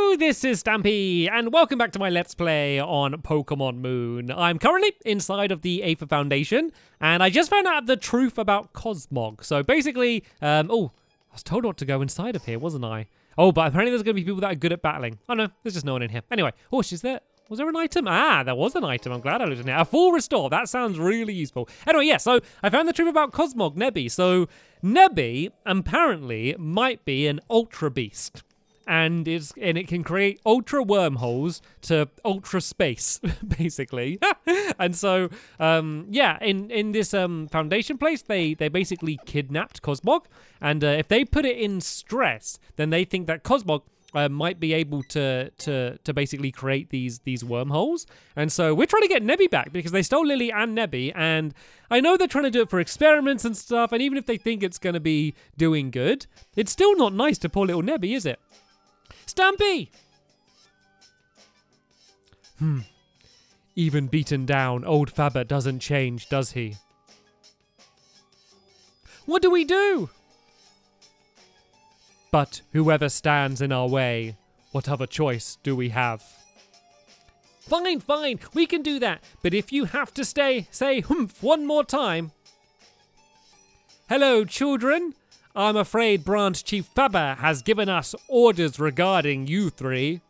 Hello, this is Stampy, and welcome back to my Let's Play on Pokemon Moon. I'm currently inside of the Aether Foundation, and I just found out the truth about Cosmog. So basically, I was told not to go inside of here, wasn't I? Oh, but apparently there's going to be people that are good at battling. Oh no, there's just no one in here. Anyway, was there an item? Ah, there was an item. I'm glad I looked in here. A full restore. That sounds really useful. Anyway, yeah, so I found the truth about Cosmog Nebby. So Nebby apparently might be an Ultra Beast. And it can create ultra wormholes to ultra space, basically. And so, in this foundation place, they basically kidnapped Cosmog, and if they put it in stress, then they think that Cosmog might be able to basically create these wormholes. And so we're trying to get Nebby back because they stole Lily and Nebby, and I know they're trying to do it for experiments and stuff. And even if they think it's going to be doing good, it's still not nice to poor little Nebby, is it? Stampy! Even beaten down, old Faba doesn't change, does he? What do we do? But whoever stands in our way, what other choice do we have? Fine, we can do that. But if you have to say humph one more time. Hello, children. I'm afraid Branch Chief Faba has given us orders regarding you three.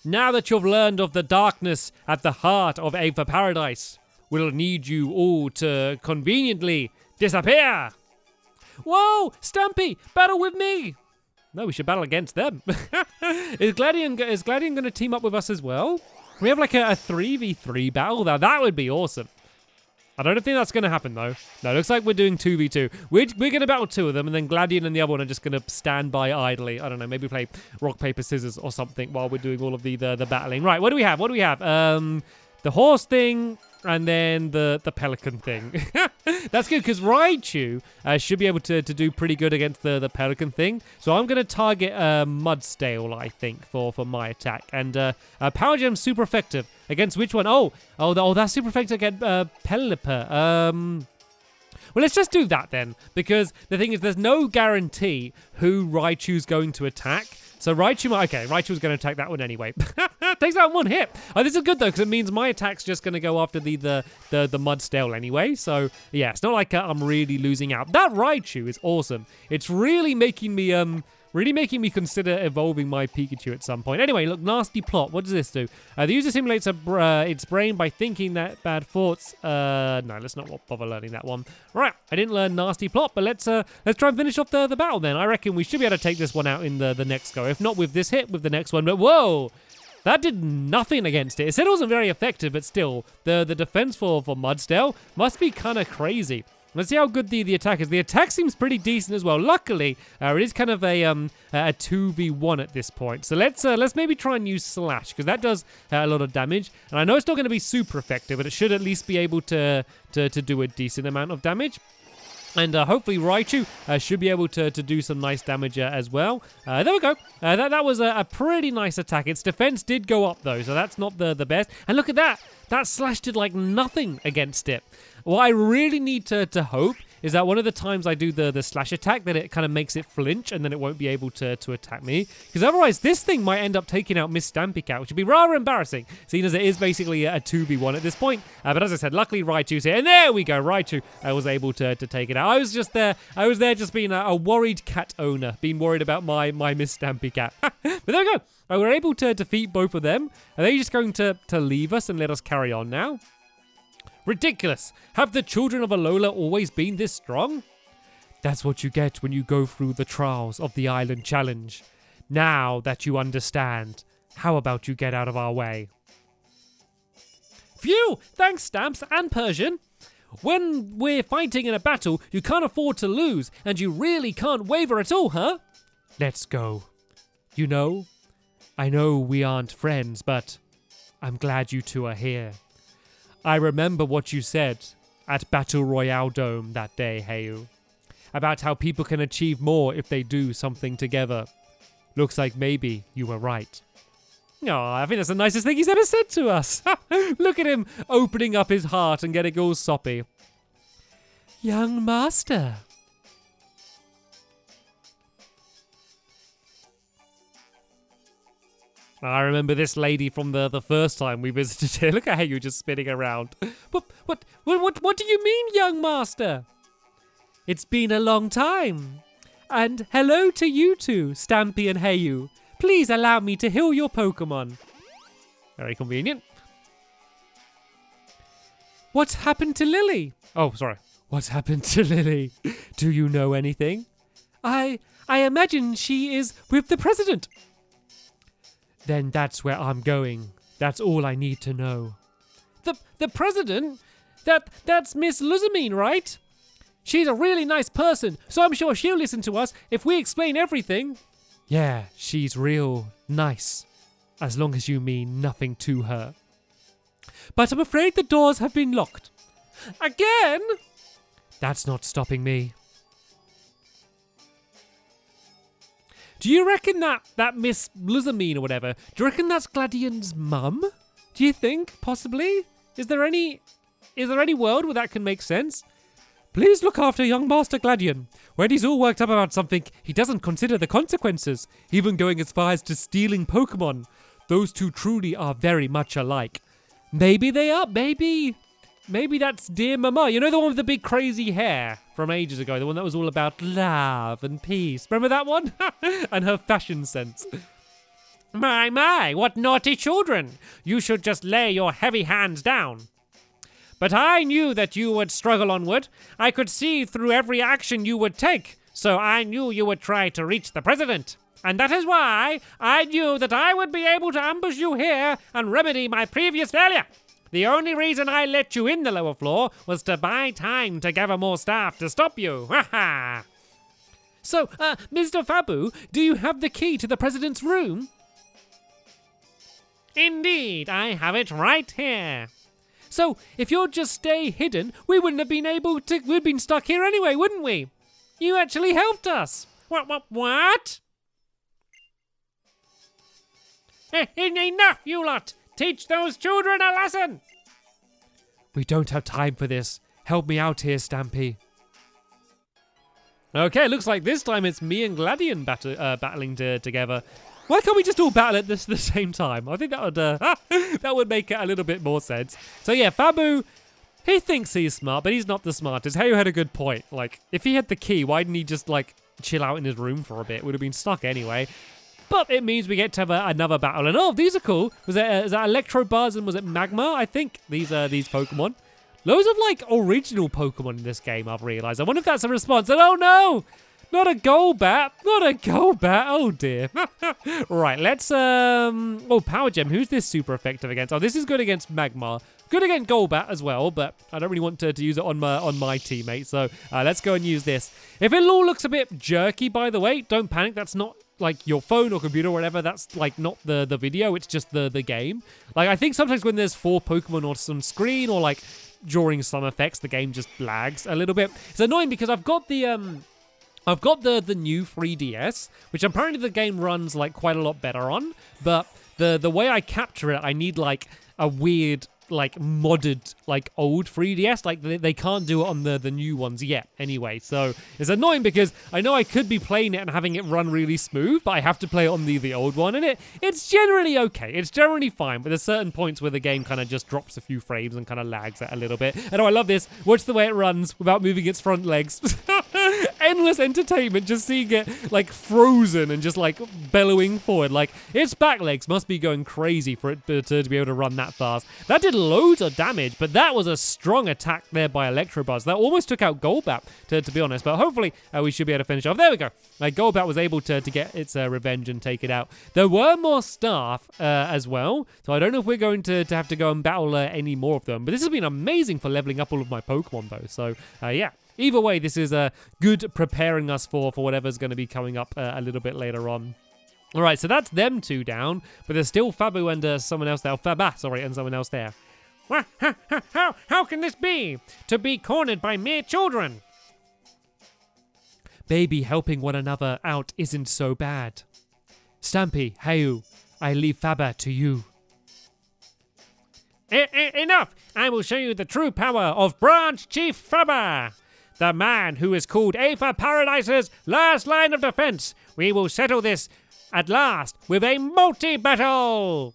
Now that you've learned of the darkness at the heart of Aether Paradise, we'll need you all to conveniently disappear. Whoa, Stampy, battle with me. No, we should battle against them. Is Gladion going to team up with us as well? We have like a 3v3 battle there. That would be awesome. I don't think that's going to happen, though. No, it looks like we're doing 2v2. We're going to battle two of them, and then Gladion and the other one are just going to stand by idly. I don't know, maybe play rock, paper, scissors or something while we're doing all of the battling. Right, what do we have? The horse thing, and then the pelican thing. That's good, because Raichu should be able to do pretty good against the pelican thing. So I'm going to target Mudstale, I think, for my attack. And Power Gem's super effective. Against which one? Oh, that's super effective against Pelipper. Well, let's just do that then. Because the thing is, there's no guarantee who Raichu's going to attack. So Raichu's going to attack that one anyway. Takes out one hit. Oh, this is good though, because it means my attack's just going to go after the Mudstale anyway. So yeah, it's not like I'm really losing out. That Raichu is awesome. It's really making me consider evolving my Pikachu at some point. Anyway, look, nasty plot. What does this do? The user simulates its brain by thinking that bad thoughts. No, let's not bother learning that one. Right, I didn't learn nasty plot, but let's try and finish off the battle then. I reckon we should be able to take this one out in the next go. If not with this hit, with the next one. But whoa! That did nothing against it. It said it wasn't very effective, but still, the defense for Mudstale must be kind of crazy. Let's see how good the attack is. The attack seems pretty decent as well. Luckily, it is kind of a 2v1 at this point. So let's maybe try and use Slash, because that does a lot of damage. And I know it's not going to be super effective, but it should at least be able to do a decent amount of damage. And hopefully Raichu should be able to do some nice damage as well. There we go. That was a pretty nice attack. Its defense did go up, though, so that's not the best. And look at that. That Slash did like nothing against it. What I really need to hope is that one of the times I do the Slash attack, that it kind of makes it flinch and then it won't be able to attack me. Because otherwise, this thing might end up taking out Miss Stampy Cat, which would be rather embarrassing, seeing as it is basically a 2v1 at this point. But as I said, luckily Raichu's here. And there we go. Raichu was able to take it out. I was there just being a worried cat owner, being worried about my Miss Stampy Cat. But there we go. We're able to defeat both of them. Are they just going to leave us and let us carry on now? Ridiculous! Have the children of Alola always been this strong? That's what you get when you go through the trials of the Island Challenge. Now that you understand, how about you get out of our way? Phew! Thanks, Stamps and Persian. When we're fighting in a battle, you can't afford to lose, and you really can't waver at all, huh? Let's go. You know, I know we aren't friends, but I'm glad you two are here. I remember what you said at Battle Royale Dome that day, Hayu, about how people can achieve more if they do something together. Looks like maybe you were right. Oh, I think that's the nicest thing he's ever said to us. Look at him opening up his heart and getting all soppy. Young master. I remember this lady from the first time we visited here. Look at how you're just spinning around. What do you mean, young master? It's been a long time. And hello to you two, Stampy and Heyu. Please allow me to heal your Pokemon. Very convenient. What's happened to Lily? Oh, sorry. What's happened to Lily? Do you know anything? I imagine she is with the president. Then that's where I'm going. That's all I need to know. The president? That's Miss Luzamine, right? She's a really nice person, so I'm sure she'll listen to us if we explain everything. Yeah, she's real nice, as long as you mean nothing to her. But I'm afraid the doors have been locked. Again? That's not stopping me. Do you reckon that Miss Luzamine or whatever, do you reckon that's Gladion's mum? Do you think, possibly? Is there any world where that can make sense? Please look after young Master Gladion. When he's all worked up about something, he doesn't consider the consequences, even going as far as to stealing Pokemon. Those two truly are very much alike. Maybe they are, maybe that's Dear Mama. You know the one with the big crazy hair from ages ago? The one that was all about love and peace. Remember that one? And her fashion sense. My, what naughty children. You should just lay your heavy hands down. But I knew that you would struggle onward. I could see through every action you would take. So I knew you would try to reach the president. And that is why I knew that I would be able to ambush you here and remedy my previous failure. The only reason I let you in the lower floor was to buy time to gather more staff to stop you. Ha ha! So, Mr. Fabu, do you have the key to the president's room? Indeed, I have it right here. So, if you'll just stay hidden, we wouldn't have been able to... We'd been stuck here anyway, wouldn't we? You actually helped us. What? Enough, you lot! Teach those children a lesson! We don't have time for this. Help me out here, Stampy. Okay, looks like this time it's me and Gladion battling together. Why can't we just all battle at the same time? I think that would that would make it a little bit more sense. So yeah, Fabu, he thinks he's smart, but he's not the smartest. Heyu had a good point. Like, if he had the key, why didn't he just, like, chill out in his room for a bit? Would have been stuck anyway. But it means we get to have another battle. And oh, these are cool. Is that Electrobuzz and was it Magma? I think these Pokemon. Loads of, like, original Pokemon in this game, I've realised. I wonder if that's a response. And oh no! Not a Golbat. Not a Golbat. Oh dear. Right, let's oh, Power Gem. Who's this super effective against? Oh, this is good against Magmar. Good against Golbat as well, but I don't really want to use it on my teammate. So let's go and use this. If it all looks a bit jerky, by the way, don't panic. That's not like your phone or computer or whatever. That's like not the video. It's just the game. Like, I think sometimes when there's 4 Pokemon on some screen or like during some effects, the game just lags a little bit. It's annoying because I've got the new 3DS, which apparently the game runs like quite a lot better on, but the way I capture it, I need like a weird like modded like old 3DS. Like they can't do it on the new ones yet anyway, so it's annoying because I know I could be playing it and having it run really smooth, but I have to play it on the old one, and it's generally okay. It's generally fine, but there's certain points where the game kind of just drops a few frames and kind of lags it a little bit. And oh, I love this. Watch the way it runs without moving its front legs. Endless entertainment, just seeing it like frozen and just like bellowing forward. Like, its back legs must be going crazy for it to be able to run that fast. That did loads of damage, but that was a strong attack there by Electrobuzz. That almost took out Golbat, to be honest, but hopefully we should be able to finish off. There we go. Golbat was able to get its revenge and take it out. There were more staff as well, so I don't know if we're going to have to go and battle any more of them, but this has been amazing for leveling up all of my Pokemon though, so yeah. Either way, this is good preparing us for whatever's going to be coming up a little bit later on. All right, so that's them 2 down, but there's still Fabu and someone else there. Faba, sorry, and someone else there. How can this be? To be cornered by mere children? Baby, helping one another out isn't so bad. Stampy, Heyu, I leave Faba to you. Enough! I will show you the true power of Branch Chief Faba, the man who is called Aether Paradise's last line of defense. We will settle this at last with a multi-battle.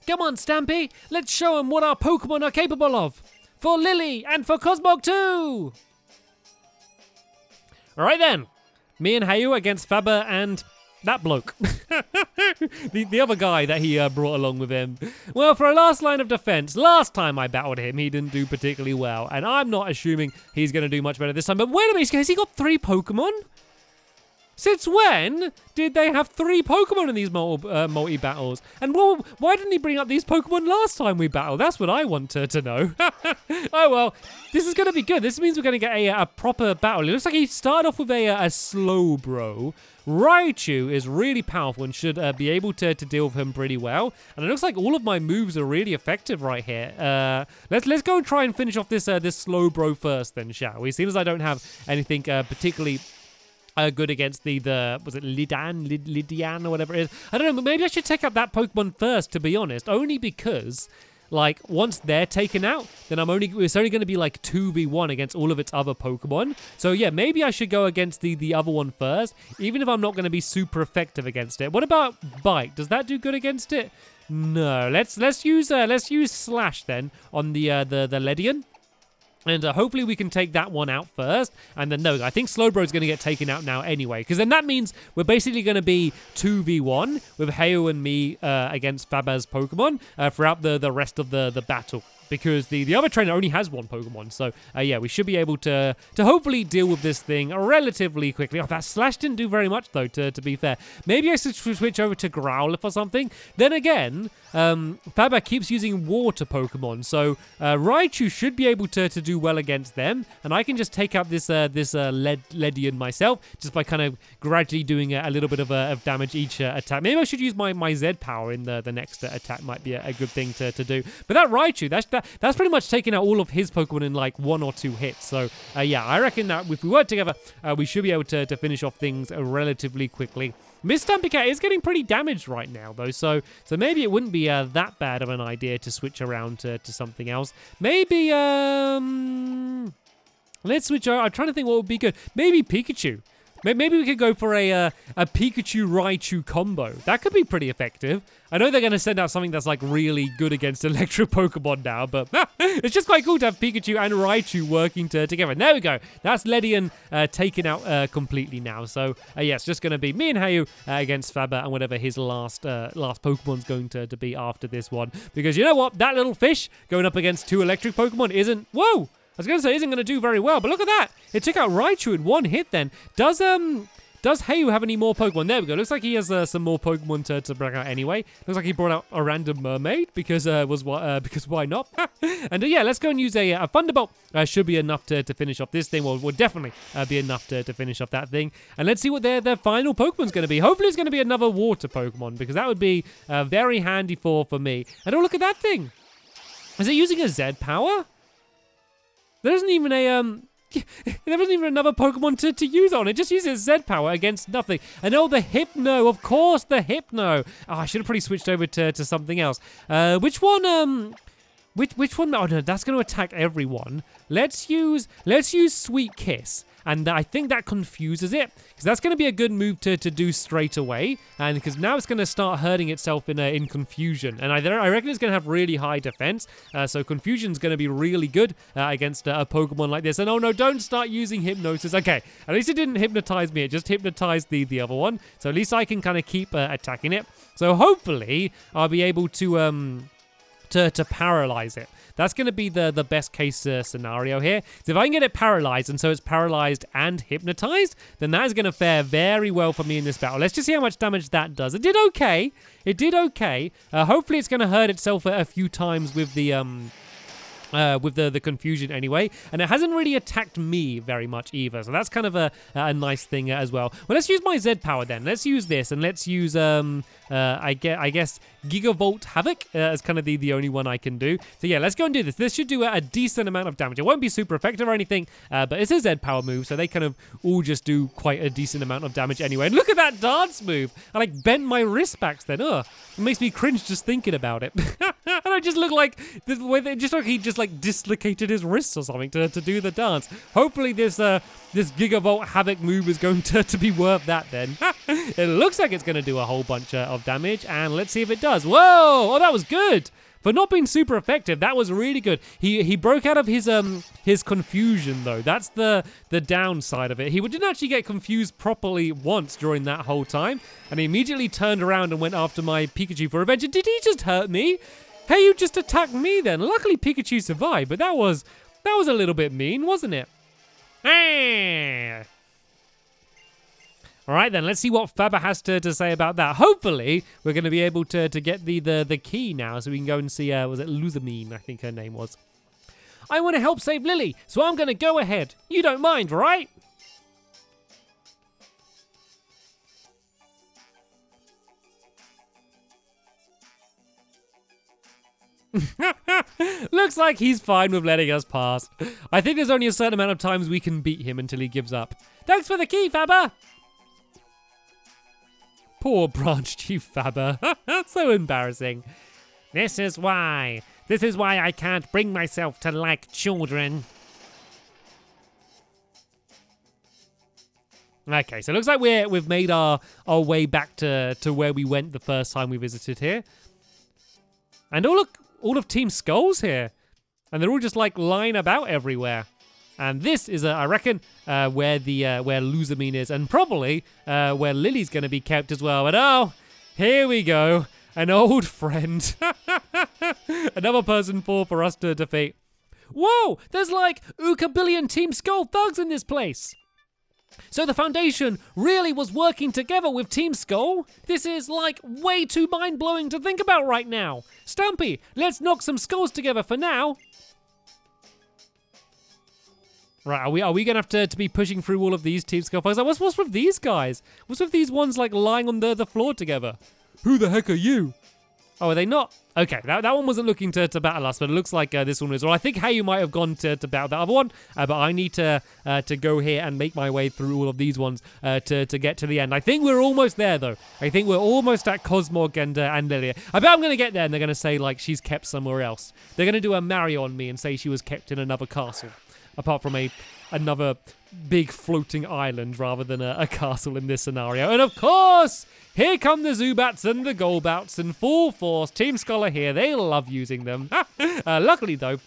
Come on, Stampy, let's show him what our Pokemon are capable of. For Lily and for Cosmog too. All right then, me and Hayu against Faba and that bloke. the other guy that he brought along with him. Well, for a last line of defense, last time I battled him, he didn't do particularly well. And I'm not assuming he's going to do much better this time. But wait a minute, has he got 3 Pokemon? Since when did they have 3 Pokemon in these multi-battles? And why didn't he bring up these Pokemon last time we battled? That's what I want to know. Oh, well, this is going to be good. This means we're going to get a proper battle. It looks like he started off with a Slowbro. Raichu is really powerful and should be able to deal with him pretty well. And it looks like all of my moves are really effective right here. Let's go and try and finish off this Slowbro first then, shall we? Seems I don't have anything particularly good against the was it Lydian or whatever it is. I don't know, but maybe I should take out that Pokemon first, to be honest. Only because, like, once they're taken out, then it's only going to be like 2v1 against all of its other Pokemon. So yeah, maybe I should go against the other one first, even if I'm not going to be super effective against it. What about Bite? Does that do good against it? No. Let's use Slash then on the Gladion. And hopefully we can take that one out first. And then, no, I think Slowbro is going to get taken out now anyway. Because then that means we're basically going to be 2v1 with Hayu and me against Faba's Pokemon throughout the rest of the battle. Because the other trainer only has 1 Pokemon. So, yeah, we should be able to hopefully deal with this thing relatively quickly. Oh, that Slash didn't do very much, though, to be fair. Maybe I should switch over to Growlithe or something. Then again, Faba keeps using water Pokemon. So, Raichu should be able to do well against them. And I can just take out this Gladion myself, just by kind of gradually doing a little bit of damage each attack. Maybe I should use my Z power in the next attack. Might be a good thing to do. But that Raichu, that's pretty much taking out all of his Pokemon in like 1 or 2 hits. So, yeah, I reckon that if we work together, we should be able to finish off things relatively quickly. Miss Stampycat is getting pretty damaged right now, though, so maybe it wouldn't be that bad of an idea to switch around to something else. Maybe, let's switch over. I'm trying to think what would be good. Maybe Pikachu. Maybe we could go for a Pikachu-Raichu combo. That could be pretty effective. I know they're going to send out something that's like really good against electric Pokemon now, but it's just quite cool to have Pikachu and Raichu working together. There we go. That's Gladion taken out completely now. So, yeah, it's just going to be me and Hayu against Faba and whatever his last Pokemon's going to be after this one. Because you know what? That little fish going up against 2 electric Pokemon isn't... Whoa! I was going to say isn't going to do very well, but look at that. It took out Raichu in 1 hit then. Does Hayu have any more Pokemon? There we go. Looks like he has some more Pokemon to bring out anyway. Looks like he brought out a random mermaid because why not? And yeah, let's go and use a Thunderbolt. Should be enough to finish off this thing. Well, would definitely be enough to finish off that thing. And let's see what their final Pokemon's going to be. Hopefully it's going to be another water Pokemon because that would be very handy for me. And oh, look at that thing. Is it using a Z power? There isn't even there isn't even another Pokemon to use on. It just uses Z power against nothing. And oh, the Hypno, of course, the Hypno. Oh, I should have probably switched over to something else. Which one? Which one? Oh no, that's going to attack everyone. Let's use Sweet Kiss. And I think that confuses it, because that's going to be a good move to do straight away, and because now it's going to start hurting itself in Confusion, and I reckon it's going to have really high defense, so Confusion's going to be really good against a Pokemon like this. And oh no, don't start using Hypnosis. Okay, at least it didn't hypnotize me, it just hypnotized the other one, so at least I can kind of keep attacking it. So hopefully I'll be able to paralyze it. That's going to be the best case scenario here. So if I can get it paralyzed, and so it's paralyzed and hypnotized, then that is going to fare very well for me in this battle. Let's just see how much damage that does. It did okay. It did okay. Hopefully it's going to hurt itself a few times with the Confusion anyway, and it hasn't really attacked me very much either, so that's kind of a nice thing as well. Well, let's use my Z power then. Let's use this, and let's use I guess Gigavolt Havoc as kind of the only one I can do. So yeah, let's go and do this. This should do a decent amount of damage. It won't be super effective or anything, but it's a Z power move, so they kind of all just do quite a decent amount of damage anyway. And look at that dance move! I like bent my wrist backs then. Ugh, it makes me cringe just thinking about it. And I just look like it just like he just like dislocated his wrists or something to do the dance. Hopefully this Gigavolt Havoc move is going to be worth that then. It looks like it's going to do a whole bunch of damage, and let's see if it does. Whoa! Oh, that was good. For not being super effective, that was really good. He broke out of his confusion though. That's the downside of it. He didn't actually get confused properly once during that whole time, and he immediately turned around and went after my Pikachu for revenge. Did he just hurt me? Hey, you just attacked me then. Luckily Pikachu survived, but that was a little bit mean, wasn't it? Ah. All right, then, let's see what Faba has to say about that. Hopefully, we're going to be able to get the key now so we can go and see, was it Luzamine, I think her name was. I want to help save Lily, so I'm going to go ahead. You don't mind, right? Looks like he's fine with letting us pass. I think there's only a certain amount of times we can beat him until he gives up. Thanks for the key, Faba! Poor Branch Chief Faba. That's so embarrassing. This is why I can't bring myself to like children. Okay, so it looks like we've made our way back to where we went the first time we visited here. And oh look, all of Team Skull's here. And they're all just like lying about everywhere. And this is, I reckon, where Luzamine is, and probably where Lily's going to be kept as well. But oh, here we go, an old friend, another person for us to defeat. Whoa, there's like ookabillion Team Skull thugs in this place. So the Foundation really was working together with Team Skull? This is like way too mind-blowing to think about right now. Stampy, let's knock some skulls together for now. Right, are we gonna have to be pushing through all of these Team Skull fights? Like, what's with these guys? What's with these ones like lying on the floor together? Who the heck are you? Oh, are they not? Okay, that one wasn't looking to battle us, but it looks like this one is. Well, I think Hayu might have gone to battle the other one, but I need to go here and make my way through all of these ones to get to the end. I think we're almost there, though. I think we're almost at Cosmog and Lilia. I bet I'm going to get there, and they're going to say, like, she's kept somewhere else. They're going to do a Mario on me and say she was kept in another castle. Apart from another big floating island rather than a castle in this scenario. And of course, here come the Zubats and the Golbats in full force. Team Skull are here. They love using them. Luckily, though,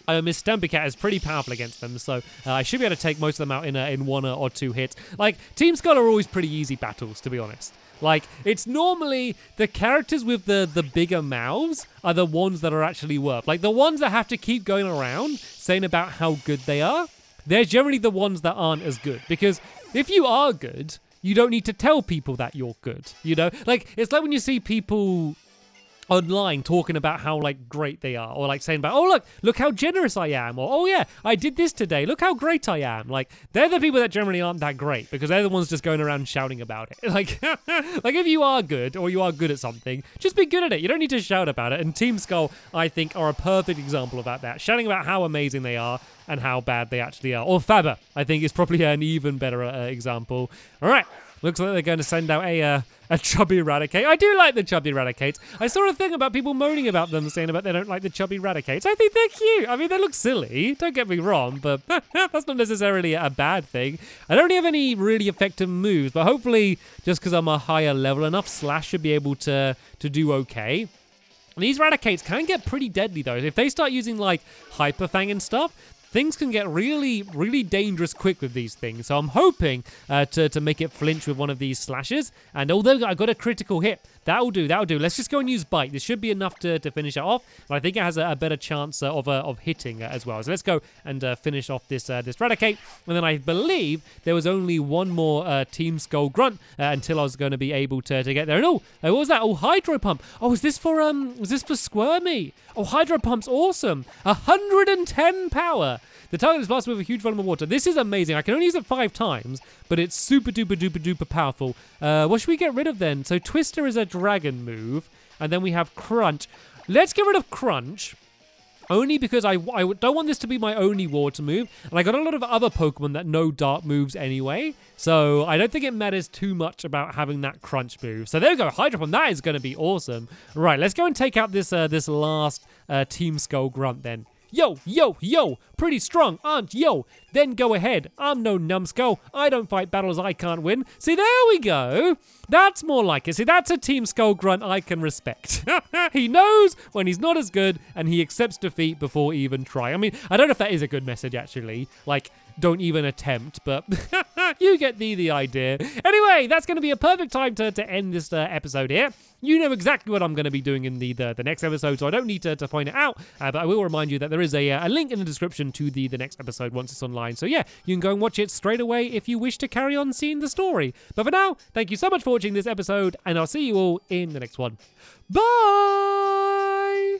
Miss Stampycat is pretty powerful against them, so I should be able to take most of them out in one or two hits. Like, Team Skull are always pretty easy battles, to be honest. Like, it's normally the characters with the bigger mouths are the ones that are actually worth. Like, the ones that have to keep going around saying about how good they are, they're generally the ones that aren't as good. Because if you are good, you don't need to tell people that you're good, you know? Like, it's like when you see people online talking about how like great they are, or like saying about, oh look how generous I am, or oh yeah, I did this today, look how great I am. Like, they're the people that generally aren't that great because they're the ones just going around shouting about it. Like like if you are good or you are good at something, just be good at it. You don't need to shout about it. And Team Skull, I think, are a perfect example about that, shouting about how amazing they are and how bad they actually are. Or Faba, I think, is probably an even better example. All right. Looks like they're going to send out a chubby Raticate. I do like the chubby Raticates. I saw a thing about people moaning about them, saying about they don't like the chubby Raticates. I think they're cute. I mean, they look silly. Don't get me wrong, but that's not necessarily a bad thing. I don't have any really effective moves, but hopefully, just because I'm a higher level enough, Slash should be able to do okay. And these Raticates can get pretty deadly, though. If they start using, like, Hyper Fang and stuff, things can get really, really dangerous quick with these things. So I'm hoping to make it flinch with one of these slashes. And although I got a critical hit, that'll do. Let's just go and use Bite. This should be enough to finish it off. But I think it has a better chance of hitting as well. So let's go and finish off this Raticate. And then I believe there was only one more Team Skull Grunt until I was going to be able to get there. And what was that? Oh, Hydro Pump. Oh, was this for Squirmy? Oh, Hydro Pump's awesome. 110 power. The target is blasted with a huge volume of water. This is amazing. I can only use it 5 times, but it's super duper duper duper powerful. What should we get rid of then? So Twister is a dragon move, and then we have Crunch. Let's get rid of Crunch. Only because I don't want this to be my only water move. And I got a lot of other Pokemon that know dark moves anyway. So I don't think it matters too much about having that crunch move. So there we go. Hydro Pump. That is going to be awesome. Right, let's go and take out this this last Team Skull Grunt then. Yo, yo, yo, pretty strong, aren't yo? Then go ahead. I'm no numbskull. I don't fight battles I can't win. See, there we go. That's more like it. See, that's a Team Skull Grunt I can respect. He knows when he's not as good, and he accepts defeat before even trying. I mean, I don't know if that is a good message, actually. Like, don't even attempt, but you get the idea. Anyway, that's going to be a perfect time to end this episode here. You know exactly what I'm going to be doing in the next episode, so I don't need to point it out, but I will remind you that there is a link in the description to the next episode once it's online. So yeah, you can go and watch it straight away if you wish to carry on seeing the story. But for now, thank you so much for watching this episode, and I'll see you all in the next one. Bye!